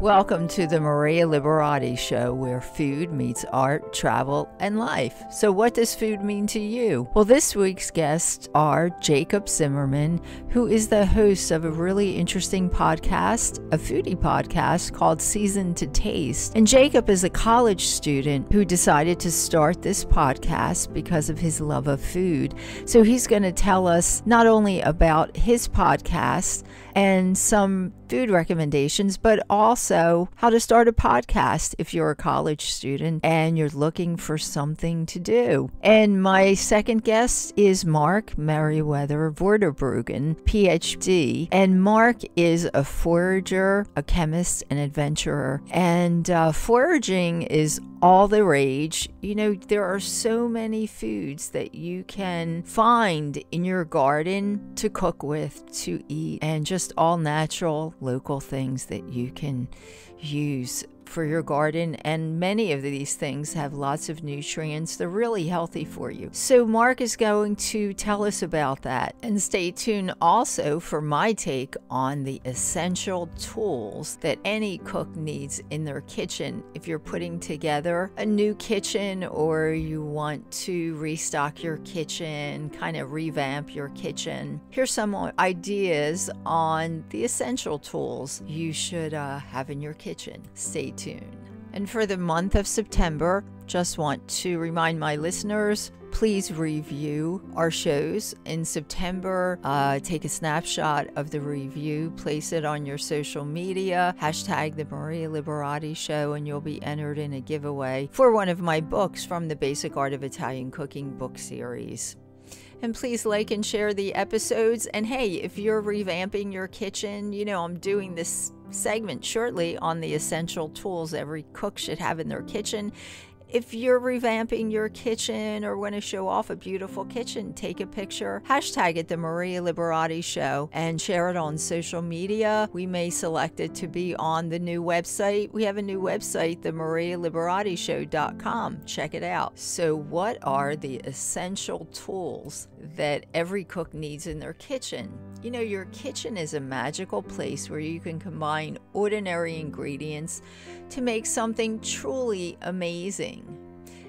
Welcome to the Maria Liberati Show, where food meets art, travel, and life. So what does food mean to you? Well, this week's guests are Jacob Zimmerman, who is the host of a really interesting podcast, a foodie podcast called Season to Taste. And Jacob is a college student who decided to start this podcast because of his love of food. So he's going to tell us not only about his podcast and some food recommendations, but also how to start a podcast if you're a college student and you're looking for something to do. And my second guest is Mark Merriwether Vorderbruggen, PhD. And Mark is a forager, a chemist, an adventurer. And foraging is all the rage. You know, there are so many foods that you can find in your garden to cook with, to eat, and just all natural local things that you can use for your garden, and many of these things have lots of nutrients. They're really healthy for you. So Mark is going to tell us about that, and stay tuned also for my take on the essential tools that any cook needs in their kitchen if you're putting together a new kitchen or you want to restock your kitchen, kind of revamp your kitchen. Here's some ideas on the essential tools you should have in your kitchen. Stay tuned. And for the month of September, just want to remind my listeners, please review our shows in September. Take a snapshot of the review, place it on your social media, hashtag the Maria Liberati Show, and you'll be entered in a giveaway for one of my books from the Basic Art of Italian Cooking book series. And please like and share the episodes. And hey, if you're revamping your kitchen, you know, I'm doing this segment shortly on the essential tools every cook should have in their kitchen. If you're revamping your kitchen or want to show off a beautiful kitchen, take a picture, hashtag it the Maria Liberati Show, and share it on social media. We may select it to be on the new website. We have a new website, the MariaLiberatishow.com. Check it out. So what are the essential tools that every cook needs in their kitchen? You know, your kitchen is a magical place where you can combine ordinary ingredients to make something truly amazing.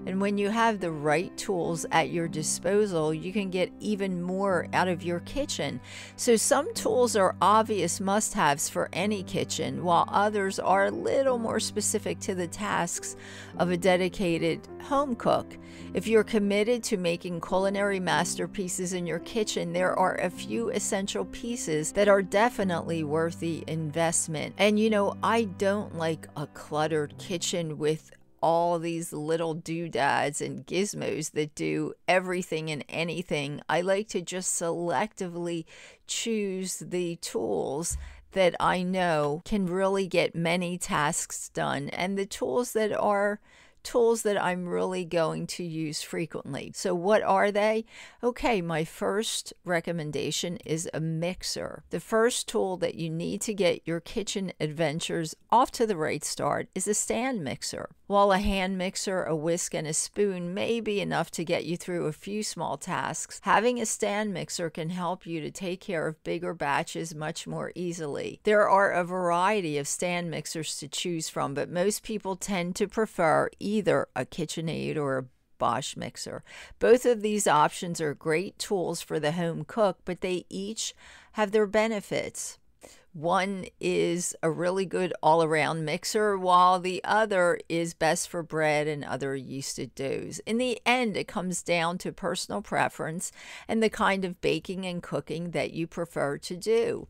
And when you have the right tools at your disposal, you can get even more out of your kitchen. So some tools are obvious must-haves for any kitchen, while others are a little more specific to the tasks of a dedicated home cook. If you're committed to making culinary masterpieces in your kitchen, there are a few essential pieces that are definitely worth the investment. And you know, I don't like a cluttered kitchen with all these little doodads and gizmos that do everything and anything. I like to just selectively choose the tools that I know can really get many tasks done, and the tools that are tools that I'm really going to use frequently. So what are they? Okay, my first recommendation is a mixer. The first tool that you need to get your kitchen adventures off to the right start is a stand mixer. While a hand mixer, a whisk, and a spoon may be enough to get you through a few small tasks, having a stand mixer can help you to take care of bigger batches much more easily. There are a variety of stand mixers to choose from, but most people tend to prefer either a KitchenAid or a Bosch mixer. Both of these options are great tools for the home cook, but they each have their benefits. One is a really good all-around mixer, while the other is best for bread and other yeasted doughs. In the end, it comes down to personal preference and the kind of baking and cooking that you prefer to do.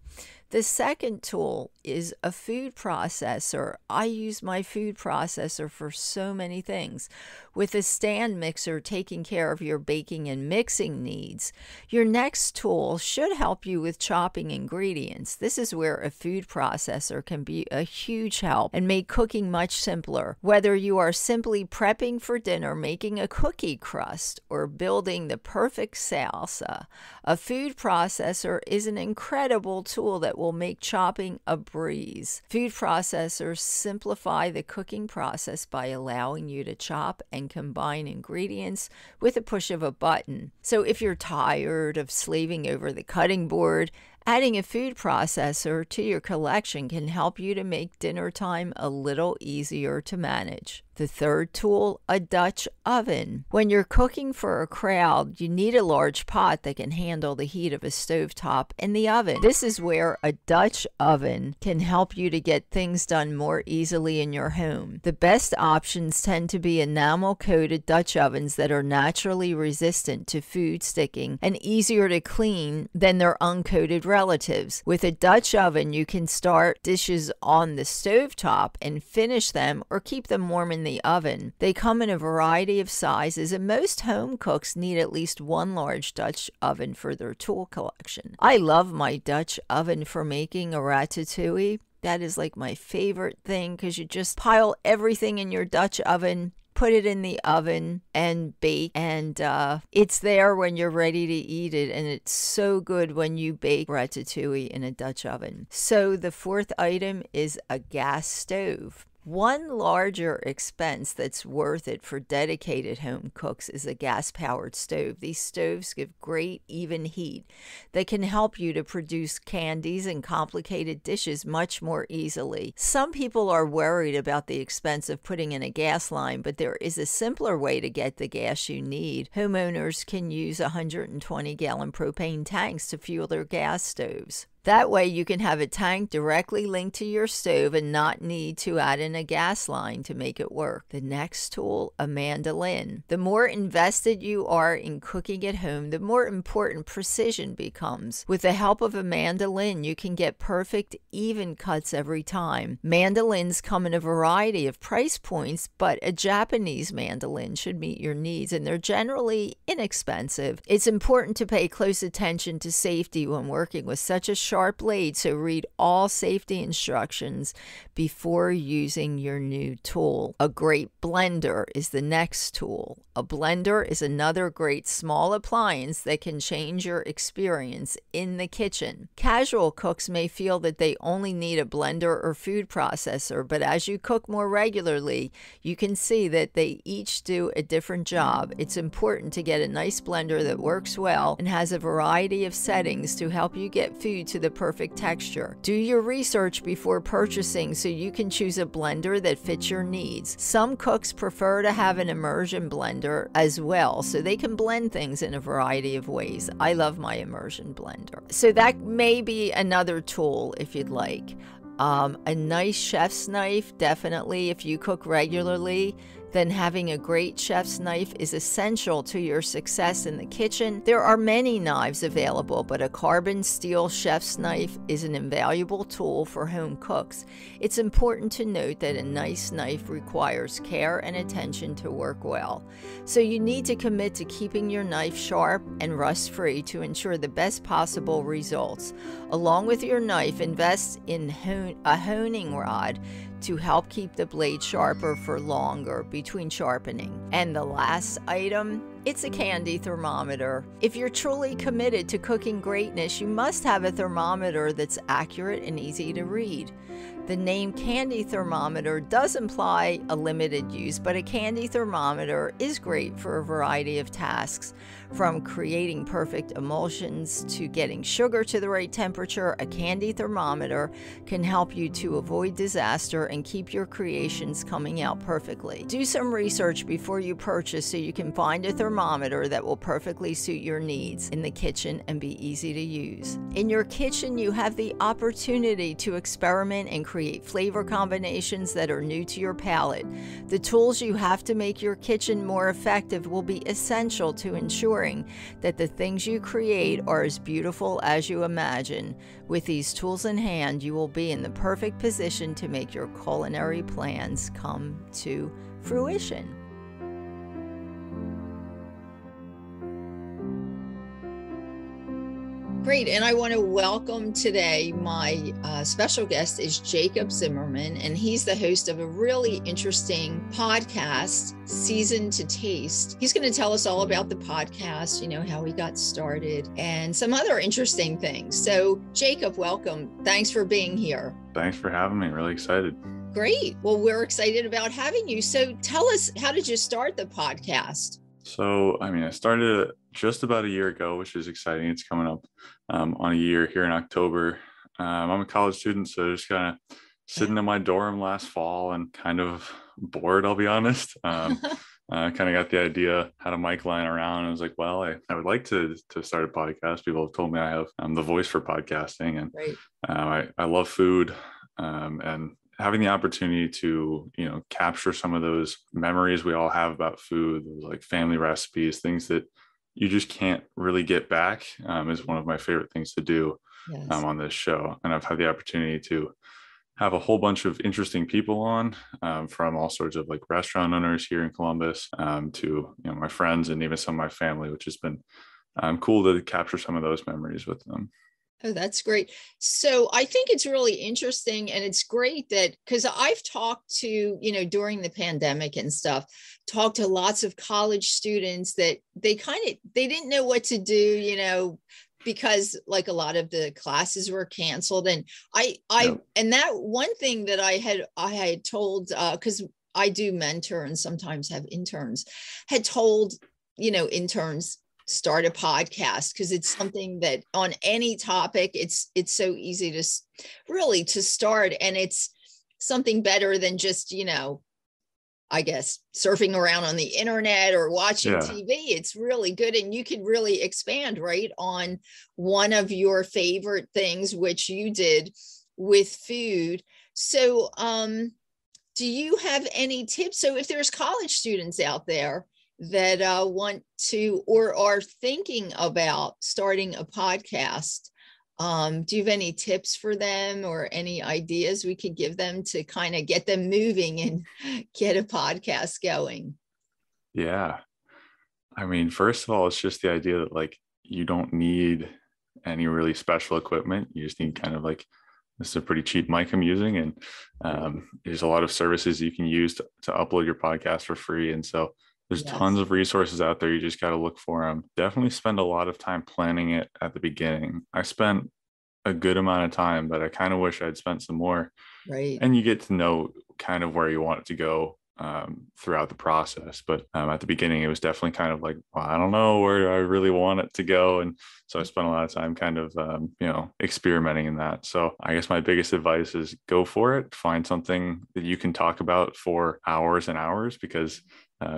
The second tool is a food processor. I use my food processor for so many things. With a stand mixer taking care of your baking and mixing needs, your next tool should help you with chopping ingredients. This is where a food processor can be a huge help and make cooking much simpler. Whether you are simply prepping for dinner, making a cookie crust, or building the perfect salsa, a food processor is an incredible tool that will make chopping a breeze. Food processors simplify the cooking process by allowing you to chop and combine ingredients with a push of a button. So if you're tired of slaving over the cutting board Adding a food processor to your collection can help you to make dinner time a little easier to manage. The third tool, a Dutch oven. When you're cooking for a crowd, you need a large pot that can handle the heat of a stovetop and the oven. This is where a Dutch oven can help you to get things done more easily in your home. The best options tend to be enamel-coated Dutch ovens that are naturally resistant to food sticking and easier to clean than their uncoated relatives. With a Dutch oven, you can start dishes on the stovetop and finish them or keep them warm in the oven. They come in a variety of sizes, and most home cooks need at least one large Dutch oven for their tool collection. I love my Dutch oven for making a ratatouille. That is like my favorite thing because you just pile everything in your Dutch oven, put it in the oven and bake, and it's there when you're ready to eat it, and it's so good when you bake ratatouille in a Dutch oven. So the fourth item is a gas stove. One larger expense that's worth it for dedicated home cooks is a gas-powered stove. These stoves give great even heat that can help you to produce candies and complicated dishes much more easily. Some people are worried about the expense of putting in a gas line, but there is a simpler way to get the gas you need. Homeowners can use 120-gallon propane tanks to fuel their gas stoves. That way you can have a tank directly linked to your stove and not need to add in a gas line to make it work. The next tool, a mandolin. The more invested you are in cooking at home, the more important precision becomes. With the help of a mandolin, you can get perfect, even cuts every time. Mandolins come in a variety of price points, but a Japanese mandolin should meet your needs, and they're generally inexpensive. It's important to pay close attention to safety when working with such a sharp blade, so read all safety instructions before using your new tool. A great blender is the next tool. A blender is another great small appliance that can change your experience in the kitchen. Casual cooks may feel that they only need a blender or food processor, but as you cook more regularly, you can see that they each do a different job. It's important to get a nice blender that works well and has a variety of settings to help you get food to the perfect texture. Do your research before purchasing so you can choose a blender that fits your needs. Some cooks prefer to have an immersion blender as well, so they can blend things in a variety of ways. I love my immersion blender. So that may be another tool if you'd like. A nice chef's knife, definitely. If you cook regularly, then having a great chef's knife is essential to your success in the kitchen. There are many knives available, but a carbon steel chef's knife is an invaluable tool for home cooks. It's important to note that a nice knife requires care and attention to work well. So you need to commit to keeping your knife sharp and rust-free to ensure the best possible results. Along with your knife, invest in a honing rod to help keep the blade sharper for longer between sharpening. And the last item, it's a candy thermometer. If you're truly committed to cooking greatness, you must have a thermometer that's accurate and easy to read. The name candy thermometer does imply a limited use, but a candy thermometer is great for a variety of tasks. From creating perfect emulsions to getting sugar to the right temperature, a candy thermometer can help you to avoid disaster and keep your creations coming out perfectly. Do some research before you purchase so you can find a thermometer that will perfectly suit your needs in the kitchen and be easy to use. In your kitchen, you have the opportunity to experiment and create flavor combinations that are new to your palate. The tools you have to make your kitchen more effective will be essential to ensuring that the things you create are as beautiful as you imagine. With these tools in hand, you will be in the perfect position to make your culinary plans come to fruition. Great, and I want to welcome today my special guest is Jacob Zimmerman, and he's the host of a really interesting podcast, Season to Taste. He's going to tell us all about the podcast, you know, how he got started, and some other interesting things. So, Jacob, welcome. Thanks for being here. Thanks for having me. Really excited. Great. Well, we're excited about having you. So tell us, how did you start the podcast? So, I started just about a year ago, which is exciting. It's coming up on a year here in October. I'm a college student, so just kind of sitting in my dorm last fall and kind of bored, I'll be honest. Kind of got the idea, had a mic lying around. And I was like, well, I would like to start a podcast. People have told me I have the voice for podcasting, and Right. I love food, and having the opportunity to capture some of those memories we all have about food, those like family recipes, things that you just can't really get back, is one of my favorite things to do Yes. on this show. And I've had the opportunity to have a whole bunch of interesting people on, from all sorts of like restaurant owners here in Columbus, to my friends and even some of my family, which has been cool to capture some of those memories with them. Oh, that's great. So I think it's really interesting, and it's great that because I've talked to, during the pandemic and stuff, talked to lots of college students that they didn't know what to do, because like a lot of the classes were canceled. And Yep. and that one thing that I had told, because I do mentor and sometimes have interns, had told, interns, start a podcast, because it's something that on any topic, it's so easy to really to start, and it's something better than just I guess surfing around on the internet or watching Yeah. TV. It's really good, and you can really expand right on one of your favorite things, which you did with food. So do you have any tips? So if there's college students out there that want to or are thinking about starting a podcast, do you have any tips for them or any ideas we could give them to kind of get them moving and get a podcast going? Yeah. First of all, it's just the idea that like you don't need any really special equipment. You just need kind of like, this is a pretty cheap mic I'm using, and there's a lot of services you can use to upload your podcast for free. And so there's tons Yes. of resources out there. You just got to look for them. Definitely spend a lot of time planning it at the beginning. I spent a good amount of time, but I kind of wish I'd spent some more. Right. And you get to know kind of where you want it to go throughout the process. But at the beginning, it was definitely kind of like, well, I don't know where I really want it to go. And so I spent a lot of time kind of, experimenting in that. So I guess my biggest advice is go for it. Find something that you can talk about for hours and hours, because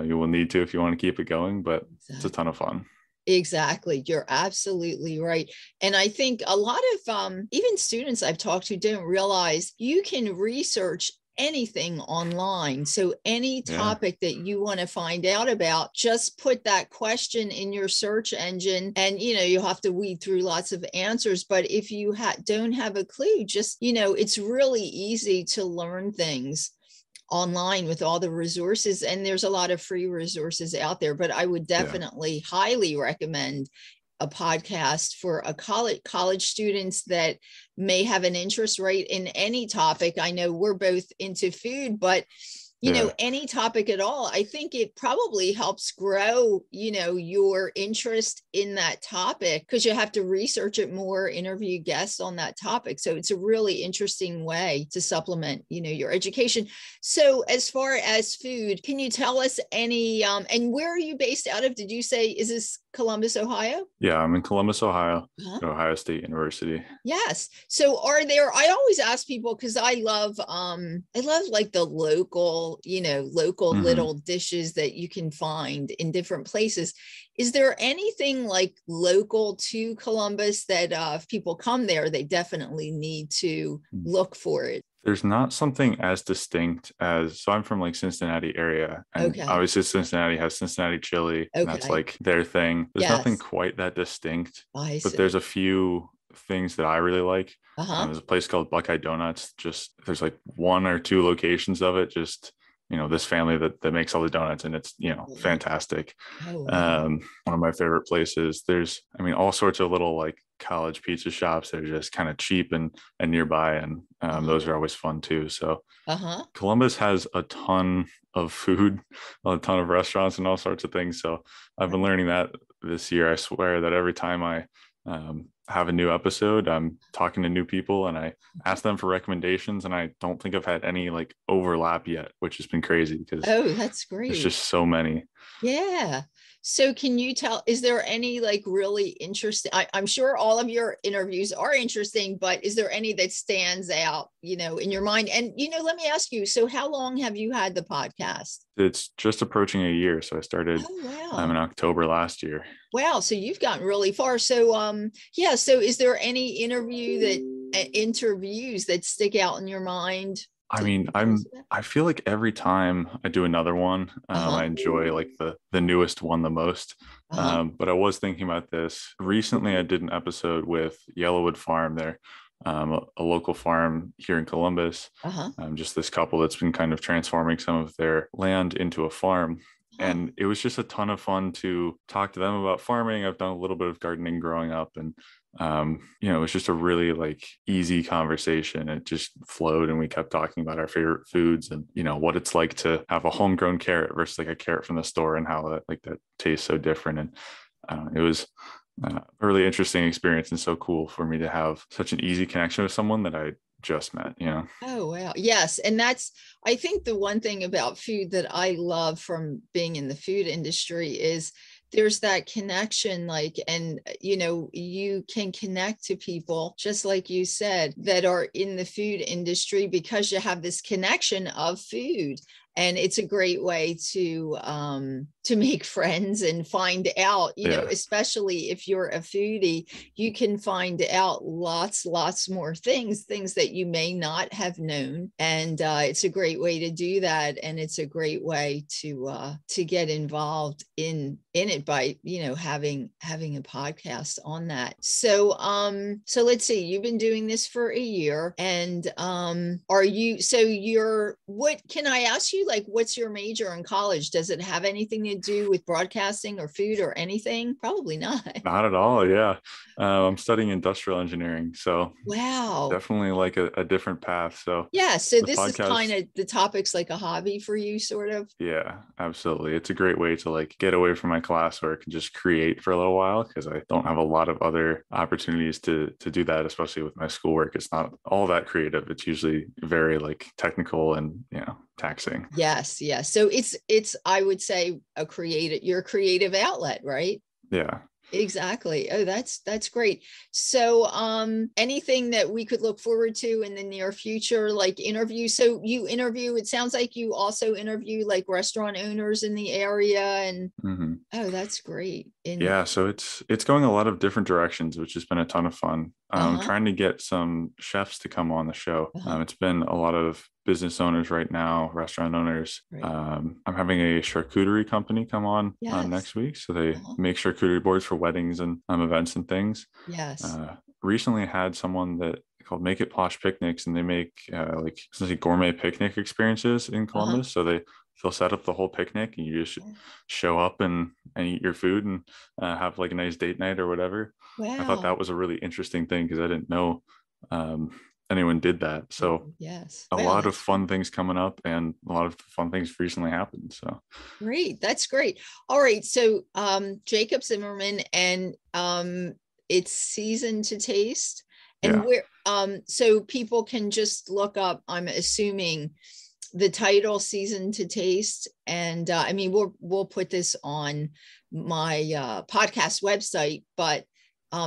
you will need to if you want to keep it going, but it's a ton of fun. Exactly. You're absolutely right. And I think a lot of even students I've talked to don't realize you can research anything online. So any Yeah. topic that you want to find out about, just put that question in your search engine, and you'll have to weed through lots of answers. But if you don't have a clue, just it's really easy to learn things online with all the resources, and there's a lot of free resources out there. But I would Yeah. definitely highly recommend a podcast for a college students that may have an interest rate in any topic. I know we're both into food, but Yeah. any topic at all. I think it probably helps grow, your interest in that topic, because you have to research it more, interview guests on that topic. So it's a really interesting way to supplement, your education. So as far as food, can you tell us any, and where are you based out of? Did you say, is this Columbus, Ohio? Yeah. I'm in Columbus, Ohio, Huh? at Ohio State University. Yes. So I always ask people, because I love like the local Hmm. little dishes that you can find in different places. Is there anything like local to Columbus that if people come there, they definitely need to look for it? There's not something as distinct as, so I'm from like Cincinnati area, and Okay. obviously Cincinnati has Cincinnati chili, and that's Okay. like their thing. There's nothing Yes. quite that distinct, I but there's see. a few things that I really like. Uh-huh. There's a place called Buckeye Donuts. Just there's like one or two locations of it. Just this family that makes all the donuts, and it's Wow. fantastic. Oh, wow. One of my favorite places. There's all sorts of little like college pizza shops that are just kind of cheap and nearby, and Uh-huh. those are always fun too. So Uh-huh. Columbus has a ton of food, a ton of restaurants, and all sorts of things. So I've been learning that this year. I swear that every time I have a new episode, I'm talking to new people and I ask them for recommendations. And I don't think I've had any like overlap yet, which has been crazy because Oh, that's there's great. just so many. Yeah. So can you tell, is there any like really interesting, I'm sure all of your interviews are interesting, but is there any that stands out, in your mind? And, let me ask you, so how long have you had the podcast? It's just approaching a year. So I started Oh, in wow. October last year. Wow. So you've gotten really far. So, yeah. So is there any interviews that stick out in your mind? I mean, I feel like every time I do another one, I Uh-huh. enjoy like the newest one the most. Uh-huh. But I was thinking about this recently. I did an episode with Yellowwood Farm there, a local farm here in Columbus. Uh-huh. Just this couple that's been kind of transforming some of their land into a farm. Huh. And it was just a ton of fun to talk to them about farming. I've done a little bit of gardening growing up, and it was just a really like easy conversation. It just flowed, and we kept talking about our favorite foods and what it's like to have a homegrown carrot versus like a carrot from the store, and how that tastes so different. And it was a really interesting experience, and so cool for me to have such an easy connection with someone that I just met. Oh, wow. Yes. And I think the one thing about food that I love from being in the food industry is there's that connection, and you can connect to people, just like you said, that are in the food industry because you have this connection of food. And it's a great way to make friends and find out, Yeah. especially if you're a foodie, you can find out lots more things that you may not have known. And it's a great way to do that. And it's a great way to get involved in it by, having a podcast on that. So let's see, you've been doing this for a year, and what can I ask you, like, what's your major in college? Does it have anything to do with broadcasting or food or anything? Probably not. Not at all. Yeah. I'm studying industrial engineering. So Wow. definitely like a different path. So Yeah. So the this is kind podcast, of the topic's like a hobby for you, sort of. yeah, absolutely. It's a great way to like get away from my classwork and just create for a little while, because I don't have a lot of other opportunities to do that, especially with my schoolwork. It's not all that creative. It's usually very like technical and taxing. Yes. Yes. So it's I would say your creative outlet, right? Yeah. Exactly. Oh, that's great. So, anything that we could look forward to in the near future, like interviews? So you interview, it sounds like you also interview like restaurant owners in the area, and Mm-hmm. oh, that's great. Yeah, so it's going a lot of different directions, which has been a ton of fun. Uh-huh. Trying to get some chefs to come on the show. Uh-huh. It's been a lot of business owners right now, restaurant owners. Right. I'm having a charcuterie company come on Yes. next week, so they Uh-huh. make charcuterie boards for weddings and events and things. Yes. Recently had someone that called Make It Posh Picnics, and they make like essentially gourmet picnic experiences in Uh-huh. Columbus. So they'll set up the whole picnic, and you just show up and eat your food and have like a nice date night or whatever. I thought Wow. that was a really interesting thing, because I didn't know um, anyone did that. So Yes. a Wow, lot of that's fun things coming up, and a lot of fun things recently happened. So great. That's great. All right. So, Jacob Zimmerman, and it's Season to Taste. And yeah. where so people can just look up, I'm assuming, the title Season to Taste. And I mean, we'll put this on my podcast website, but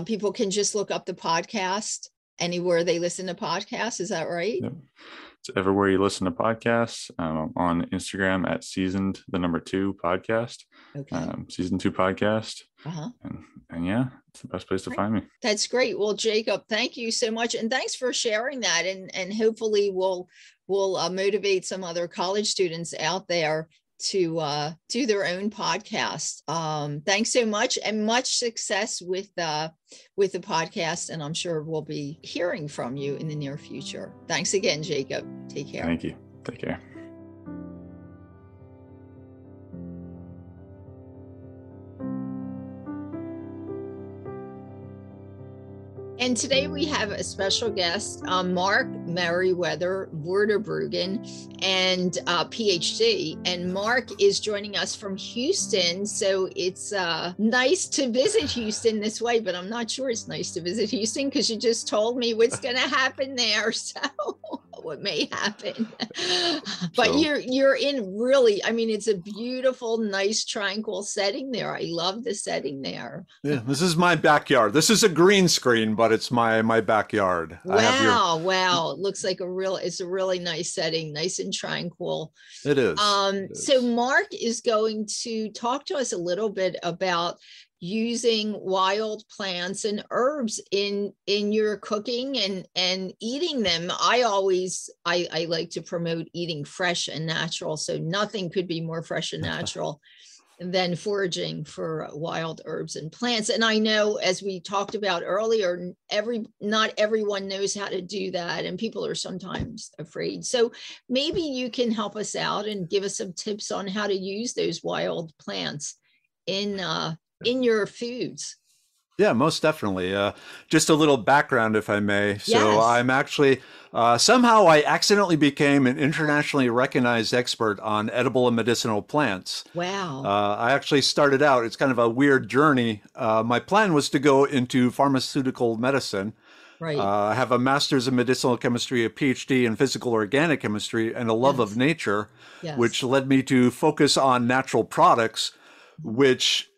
people can just look up the podcast anywhere they listen to podcasts. Is that right? Yep. It's everywhere you listen to podcasts. On Instagram at seasoned2 podcast, Okay. season 2 podcast. Uh-huh. And yeah, it's the best place to Great. find me. That's great. Well, Jacob, thank you so much, and thanks for sharing that. And hopefully, we'll motivate some other college students out there to do their own podcast. Thanks so much, and much success with the podcast. And I'm sure we'll be hearing from you in the near future. Thanks again, Jacob. Take care. Thank you. Take care. And today we have a special guest, Mark Merriwether Vorderbruggen, and PhD. And Mark is joining us from Houston. So it's nice to visit Houston this way, but I'm not sure it's nice to visit Houston because you just told me what's going to happen there. So what may happen. But So you're in really, I mean, it's a beautiful, nice, tranquil setting there. I love the setting there. Yeah, this is my backyard. This is a green screen, but it's my backyard. I have your. Wow. It looks like it's a really nice setting, nice and tranquil. It is. So Mark is going to talk to us a little bit about using wild plants and herbs in your cooking and eating them. I like to promote eating fresh and natural. So nothing could be more fresh and natural than foraging for wild herbs and plants. And I know, as we talked about earlier, not everyone knows how to do that, and people are sometimes afraid. So maybe you can help us out and give us some tips on how to use those wild plants in your foods. Yeah, most definitely. Just a little background, if I may. So Yes. I'm actually, somehow I accidentally became an internationally recognized expert on edible and medicinal plants. Wow. I actually started out, it's kind of a weird journey. My plan was to go into pharmaceutical medicine. Right. I have a master's in medicinal chemistry, a PhD in physical organic chemistry, and a love Yes. of nature, Yes. which led me to focus on natural products, which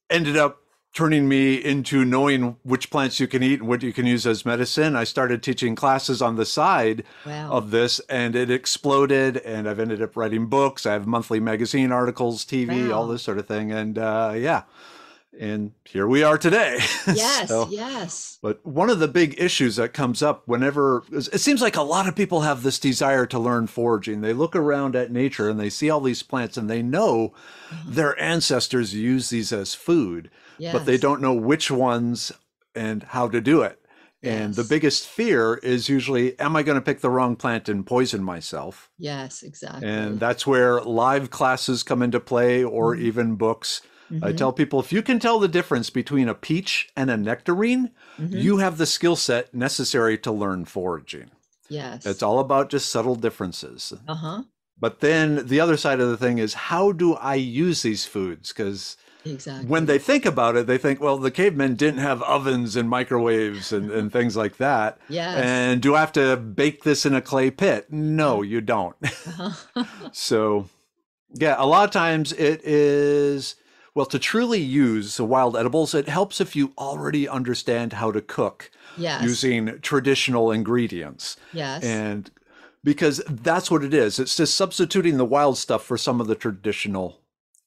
ended up turning me into knowing which plants you can eat and what you can use as medicine. I started teaching classes on the side Wow. of this, and it exploded, and I've ended up writing books. I have monthly magazine articles, TV, Wow. all this sort of thing. And yeah, and here we are today. Yes. So, Yes. but one of the big issues that comes up whenever, it seems like a lot of people have this desire to learn foraging. They look around at nature and they see all these plants and they know their ancestors use these as food, but they Yes. don't know which ones and how to do it. And the Yes. biggest fear is usually, am I going to pick the wrong plant and poison myself? Yes, exactly. And that's where live classes come into play, or even books. I tell people, if you can tell the difference between a peach and a nectarine, you have the skill set necessary to learn foraging. Yes. It's all about just subtle differences. Uh-huh. But then the other side of the thing is, how do I use these foods? Because Exactly. when they think about it, they think, well, the cavemen didn't have ovens and microwaves and things like that. Yes. And do I have to bake this in a clay pit? No, you don't. Uh-huh. So, yeah, a lot of times it is, well, to truly use the wild edibles, it helps if you already understand how to cook Yes. using traditional ingredients. Yes. And because that's what it is. It's just substituting the wild stuff for some of the traditional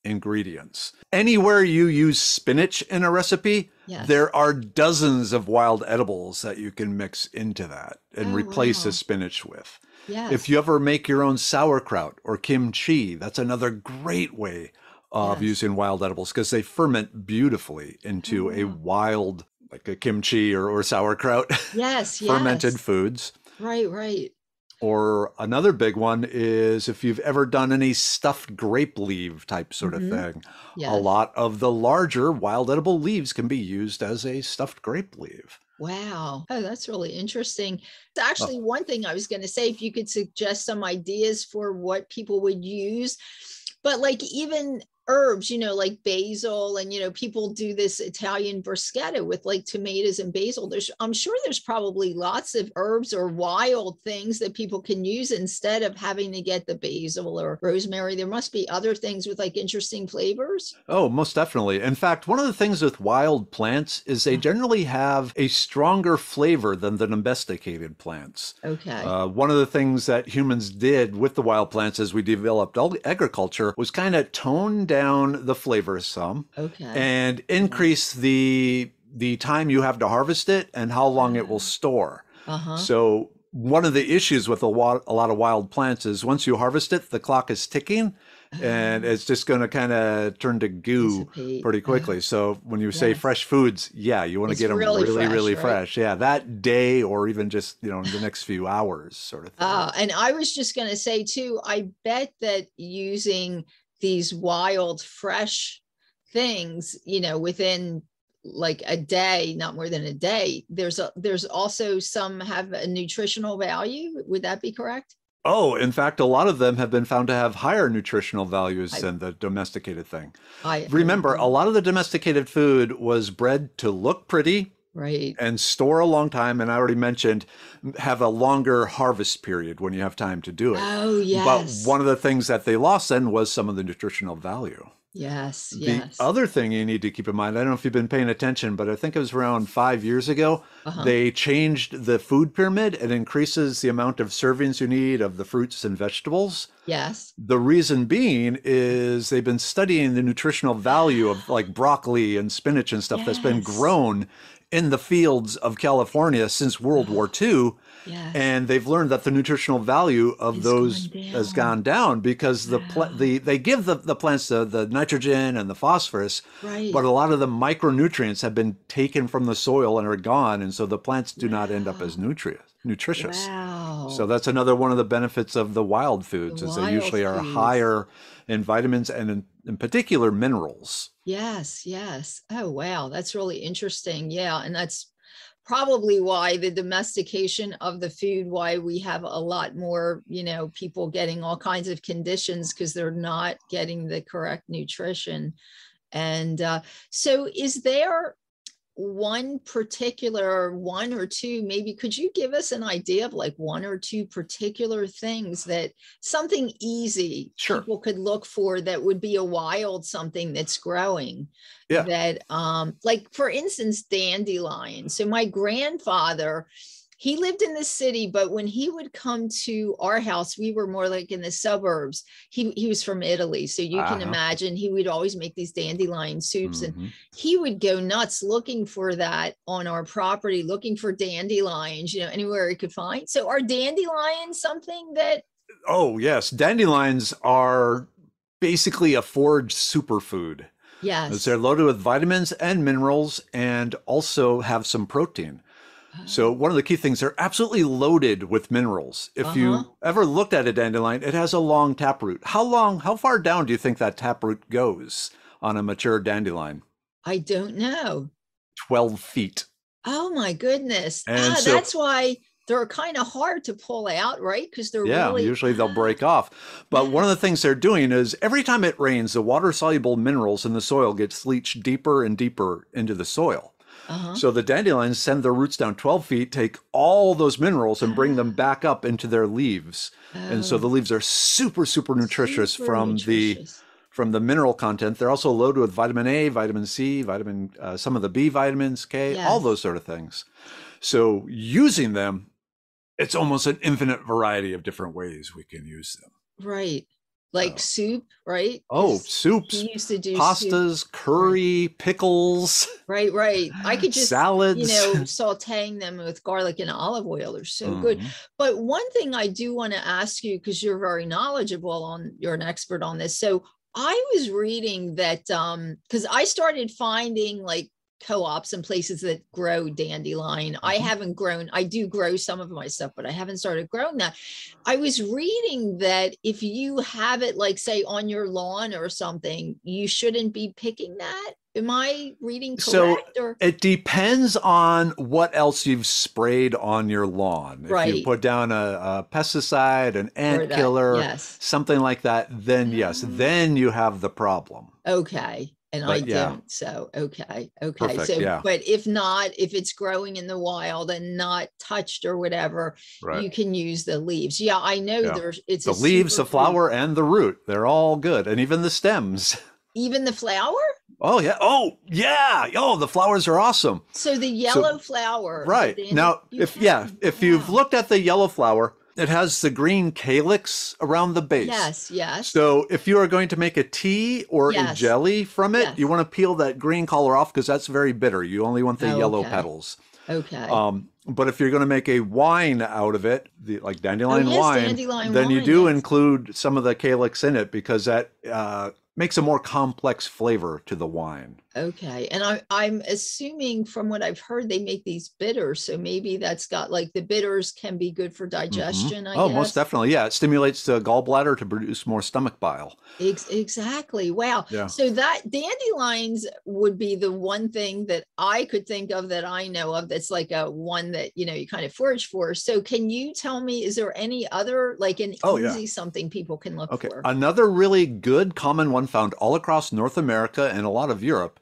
ingredients. Anywhere you use spinach in a recipe, Yes. there are dozens of wild edibles that you can mix into that and Oh, replace wow. the spinach with. Yes. If you ever make your own sauerkraut or kimchi, that's another great way of Yes. using wild edibles, because they ferment beautifully into a wow. wild, like a kimchi or sauerkraut, Yes. fermented Yes. foods. Right. Right. Or another big one is if you've ever done any stuffed grape leaf type sort of thing. Yes. A lot of the larger wild edible leaves can be used as a stuffed grape leaf. Wow. Oh, that's really interesting. It's actually one thing I was going to say, if you could suggest some ideas for what people would use, but like even herbs, like basil, and people do this Italian bruschetta with like tomatoes and basil. I'm sure there's probably lots of herbs or wild things that people can use instead of having to get the basil or rosemary. There must be other things with like interesting flavors. Oh, most definitely. In fact, one of the things with wild plants is they generally have a stronger flavor than the domesticated plants. Okay. One of the things that humans did with the wild plants as we developed agriculture was kind of tone down the flavor some Okay. and increase the time you have to harvest it and how long it will store. Uh-huh. So one of the issues with a lot of wild plants is once you harvest it, the clock is ticking and it's just going to kind of turn to goo Dissipate. pretty quickly. So when you say Yes. fresh foods, yeah, you want to It's get them really really, fresh, really right? fresh. Yeah, that day or even just, in the next few hours sort of thing. And I was just going to say too, I bet that using these wild, fresh things, within like a day, not more than a day, there's also some have a nutritional value. Would that be correct? Oh, in fact, a lot of them have been found to have higher nutritional values than the domesticated thing. Remember, a lot of the domesticated food was bred to look pretty, Right. and store a long time. And I already mentioned have a longer harvest period when you have time to do it. Oh, But yes. one of the things that they lost then was some of the nutritional value. Yes. The Yes. other thing you need to keep in mind, I don't know if you've been paying attention, but I think it was around 5 years ago, Uh-huh. they changed the food pyramid. It increases the amount of servings you need of the fruits and vegetables. Yes. The reason being is they've been studying the nutritional value of like broccoli and spinach and stuff that's been Yes. grown in the fields of California since World War II. Yes. And they've learned that the nutritional value of It's those gone has down. gone down because Wow. they give the plants the nitrogen and the phosphorus, Right. but a lot of the micronutrients have been taken from the soil and are gone, and so the plants do not end up as nutritious. So Wow. that's another one of the benefits of the wild The foods is they wild usually are foods. higher in vitamins and in particular minerals. Yes. Yes. Oh, wow. That's really interesting. Yeah. And that's probably why the domestication of the food, why we have a lot more, people getting all kinds of conditions because they're not getting the correct nutrition. And so is there one or two, maybe could you give us an idea of like one or two particular things that something easy Sure. people could look for that would be a wild something that's growing Yeah. that like for instance dandelion. So my grandfather, he lived in the city, but when he would come to our house, we were more like in the suburbs. He was from Italy. So you can imagine he would always make these dandelion soups and he would go nuts looking for that on our property, looking for dandelions, anywhere he could find. So are dandelions something that? Oh, yes. Dandelions are basically a forage superfood. Yes. They're loaded with vitamins and minerals and also have some protein. So one of the key things, they're absolutely loaded with minerals. If you ever looked at a dandelion, it has a long taproot. How far down do you think that taproot goes on a mature dandelion? I don't know. 12 feet. Oh my goodness. And so, that's why they're kind of hard to pull out, right? Because they're really... usually they'll break off. But one of the things they're doing is every time it rains, the water-soluble minerals in the soil gets leached deeper and deeper into the soil. So the dandelions send their roots down 12 feet, take all those minerals and bring them back up into their leaves. And so the leaves are super, super nutritious from the mineral content. They're also loaded with vitamin A, vitamin C, some of the B vitamins, K, all those sort of things. So using them, it's almost an infinite variety of different ways we can use them. Right. Like soup, right? Oh, soups, he used to do pastas, soup. Curry, pickles. Right. I could just, salads. sauteing them with garlic and olive oil are so good. But one thing I do want to ask you, because you're very knowledgeable you're an expert on this. So I was reading that, because I started finding like co-ops and places that grow dandelion. I do grow some of my stuff, but I haven't started growing that. I was reading that if you have it like say on your lawn or something, you shouldn't be picking that. Am I reading correct? So it depends on what else you've sprayed on your lawn. If you put down a pesticide, an ant killer, something like that, then yes, then you have the problem. Okay. And I don't. So, okay. Perfect, So, but if not, if it's growing in the wild and not touched or whatever, you can use the leaves. Yeah, I know it's the leaves, the flower, and the root. They're all good. And even the stems. Even the flower? Oh, yeah. Oh, yeah. Oh, the flowers are awesome. So the yellow flower. Right. Now, if you've looked at the yellow flower, it has the green calyx around the base. Yes. So if you are going to make a tea or a jelly from it, you want to peel that green color off because that's very bitter. You only want the yellow petals. Okay. But if you're going to make a wine out of it, like dandelion wine, then you do include some of the calyx in it because that makes a more complex flavor to the wine. Okay. And I'm assuming from what I've heard, they make these bitters. So maybe that's got like the bitters can be good for digestion, I guess. Most definitely. Yeah. It stimulates the gallbladder to produce more stomach bile. Exactly. Wow. Yeah. So that dandelions would be the one thing that I could think of that I know of that's like a one that, you kind of forage for. So can you tell me, is there any other like an easy something people can look for? Another really good common one found all across North America and a lot of Europe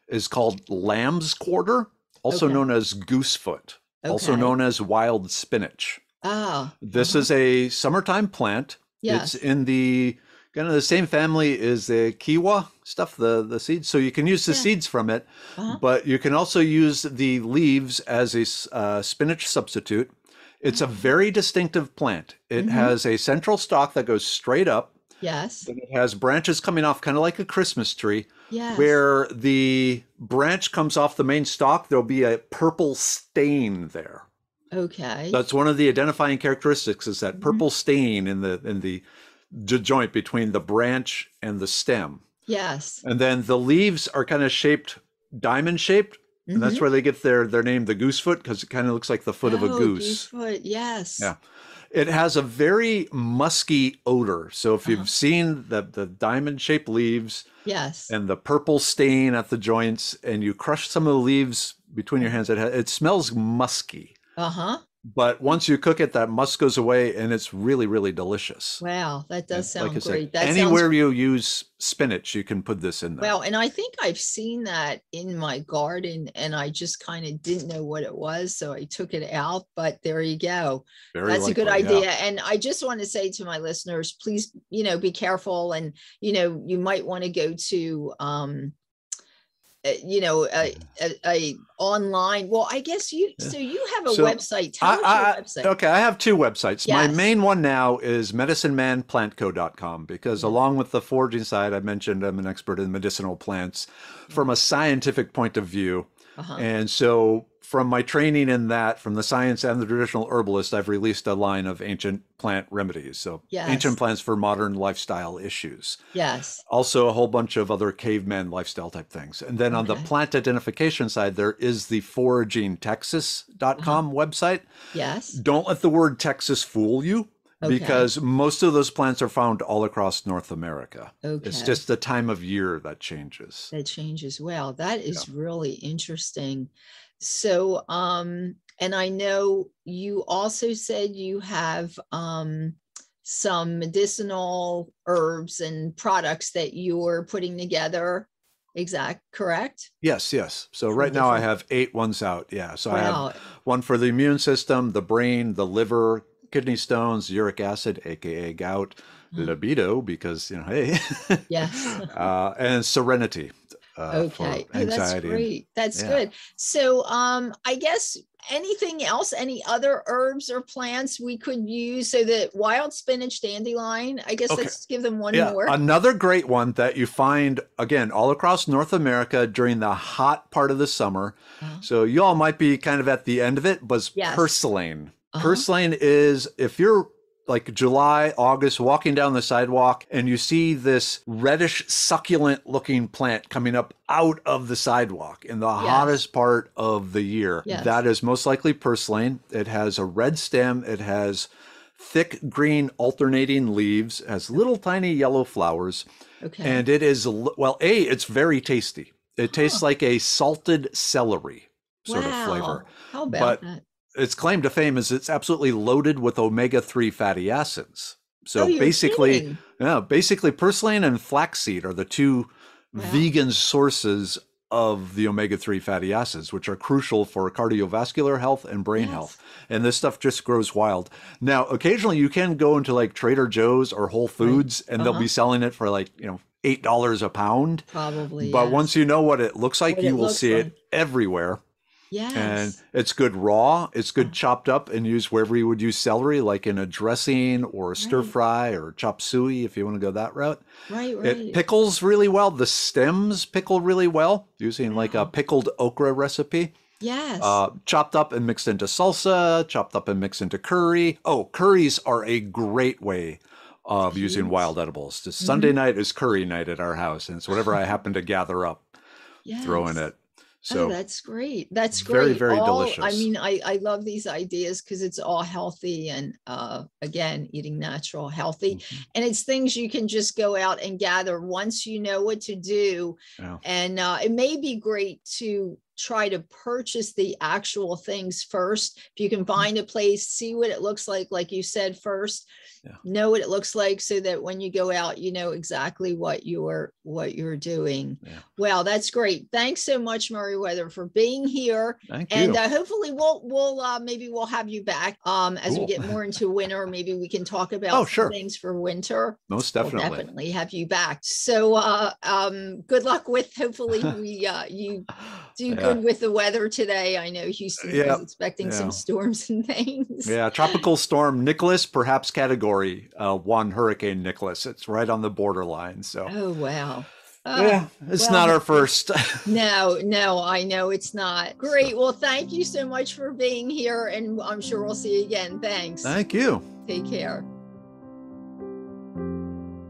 is called lamb's quarter. also Okay. known as goosefoot, also Okay. known as wild spinach. Ah, This is a summertime plant. It's yes. in the kind of the same family as the kiwa stuff, the seeds. So you can use the Yeah. seeds from it, Uh-huh. but you can also use the leaves as a spinach substitute. It's a very distinctive plant. It Mm-hmm. has a central stalk that goes straight up. Yes. Then it has branches coming off kind of like a Christmas tree. Yes. Where the branch comes off the main stalk, there'll be a purple stain there. Okay. That's one of the identifying characteristics, is that Mhm. purple stain in the joint between the branch and the stem. Yes. And then the leaves are kind of shaped, diamond shaped. And that's Mm-hmm. where they get their name, the goosefoot, because it kind of looks like the foot of a Oh, goose. goosefoot. Yes. Yeah. It has a very musky odor. So if Uh-huh. you've seen the diamond shaped leaves Yes. and the purple stain at the joints, and you crush some of the leaves between your hands, it smells musky. Uh-huh. But once you cook it, that musk goes away, and it's really, really delicious. Wow, that does And like I sound said, great. That anywhere sounds you use spinach, you can put this in there. well, and I think I've seen that in my garden, and I just kind of didn't know what it was, so I took it out. But there you go. Very That's a good likely, yeah. idea. And I just want to say to my listeners, please, be careful, and you might want to go to a online. Well, I guess so you have a So, website. Tell us your website. Okay, I have two websites. My Yes. main one now is medicinemanplantco.com, because along with the foraging side, I mentioned I'm an expert in medicinal plants from a scientific point of view. Uh-huh. And so from my training in that, from the science and the traditional herbalist, I've released a line of ancient plant remedies. So Yes. ancient plants for modern lifestyle issues. Yes. Also a whole bunch of other caveman lifestyle type things. And then on the Okay. plant identification side, there is the foragingtexas.com website. Yes. Don't let the word Texas fool you, Okay. because most of those plants are found all across North America. It's Okay. just the time of year that changes. That changes. Well, that is really interesting. So, and I know you also said you have some medicinal herbs and products that you're putting together. Correct? Yes, yes. So For right now I different- have 8 ones out. Yeah. So I Wow. have one for the immune system, the brain, the liver, kidney stones, uric acid, aka gout, libido, because hey, Yes. and serenity. Okay. For Oh, that's anxiety. great. That's yeah. good. So, I guess anything else, any other herbs or plants we could use? So the wild spinach, dandelion, I guess Okay. let's give them one Yeah, more. another great one that you find again all across North America during the hot part of the summer. Uh-huh. So you all might be kind of at the end of it, was Yes. purslane. Uh-huh. Purslane is, if you're like July, August, walking down the sidewalk and you see this reddish, succulent looking plant coming up out of the sidewalk in the hottest part of the year, Yes. that is most likely purslane. It has a red stem. It has thick green alternating leaves, has little tiny yellow flowers. Okay. And it is, well, it's very tasty. It tastes like a salted celery sort of flavor. How about But that? its claim to fame is it's absolutely loaded with omega-3 fatty acids. So Oh, you're basically, kidding. basically purslane and flaxseed are the two vegan sources of the omega-3 fatty acids, which are crucial for cardiovascular health and brain health. And this stuff just grows wild. Now, occasionally you can go into like Trader Joe's or Whole Foods and they'll be selling it for like, $8 a pound. Probably. But yes. once you know what it looks like, What you it will looks see like. it everywhere. Yes. And it's good raw. It's good chopped up and used wherever you would use celery, like in a dressing or a stir fry or chop suey, if you want to go that route. Right. It pickles really well. The stems pickle really well, using like a pickled okra recipe. Yes. Chopped up and mixed into salsa, chopped up and mixed into curry. Oh, curries are a great way of using wild edibles. Just Sunday night is curry night at our house, and it's whatever I happen to gather up, throw in it. So that's great. That's very, great. very I delicious. mean, I love these ideas because it's all healthy and again, eating natural, healthy. And it's things you can just go out and gather once you know what to do. Yeah. And it may be great to try to purchase the actual things first. If you can find a place, see what it looks like you said first, know what it looks like, so that when you go out, you know exactly what you're doing. Yeah. Well, that's great. Thanks so much, Merriwether, for being here. Thank you. And hopefully maybe we'll have you back as we get more into winter. Maybe we can talk about things for winter. Most definitely. We'll definitely have you back. So good luck with, hopefully you do good with the weather today. I know Houston is expecting some storms and things. Yeah, Tropical Storm Nicholas, perhaps category 1 Hurricane Nicholas. It's right on the borderline. So. Oh, wow. It's not our first. No, I know it's not. Great. Well, thank you so much for being here, and I'm sure we'll see you again. Thanks. Thank you. Take care.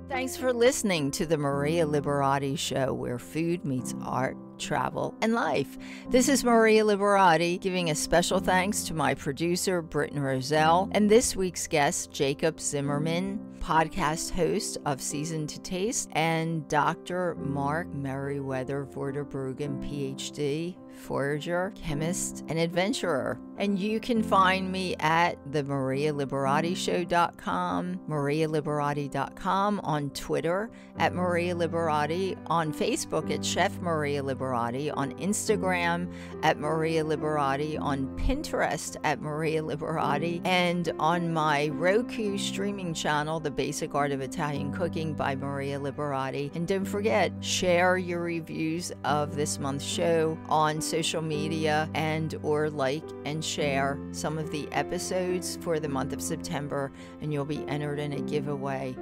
Thanks for listening to the Maria Liberati Show, where food meets art, travel, and life. This is Maria Liberati giving a special thanks to my producer, Britton Roselle, and this week's guest, Jacob Zimmerman, podcast host of Season to Taste, and Dr. Mark Merriwether Vorderbruggen, PhD, forager, chemist, and adventurer. And you can find me at the MariaLiberatishow.com, MariaLiberati.com, on Twitter at Maria Liberati, on Facebook at Chef Maria Liberati, on Instagram at Maria Liberati, on Pinterest at Maria Liberati, and on my Roku streaming channel, The Basic Art of Italian Cooking by Maria Liberati. And don't forget, share your reviews of this month's show on social media, and or like and share some of the episodes for the month of September, and you'll be entered in a giveaway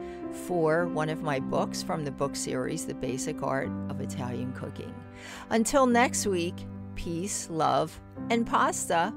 for one of my books from the book series, The Basic Art of Italian Cooking. Until next week, peace, love, and pasta.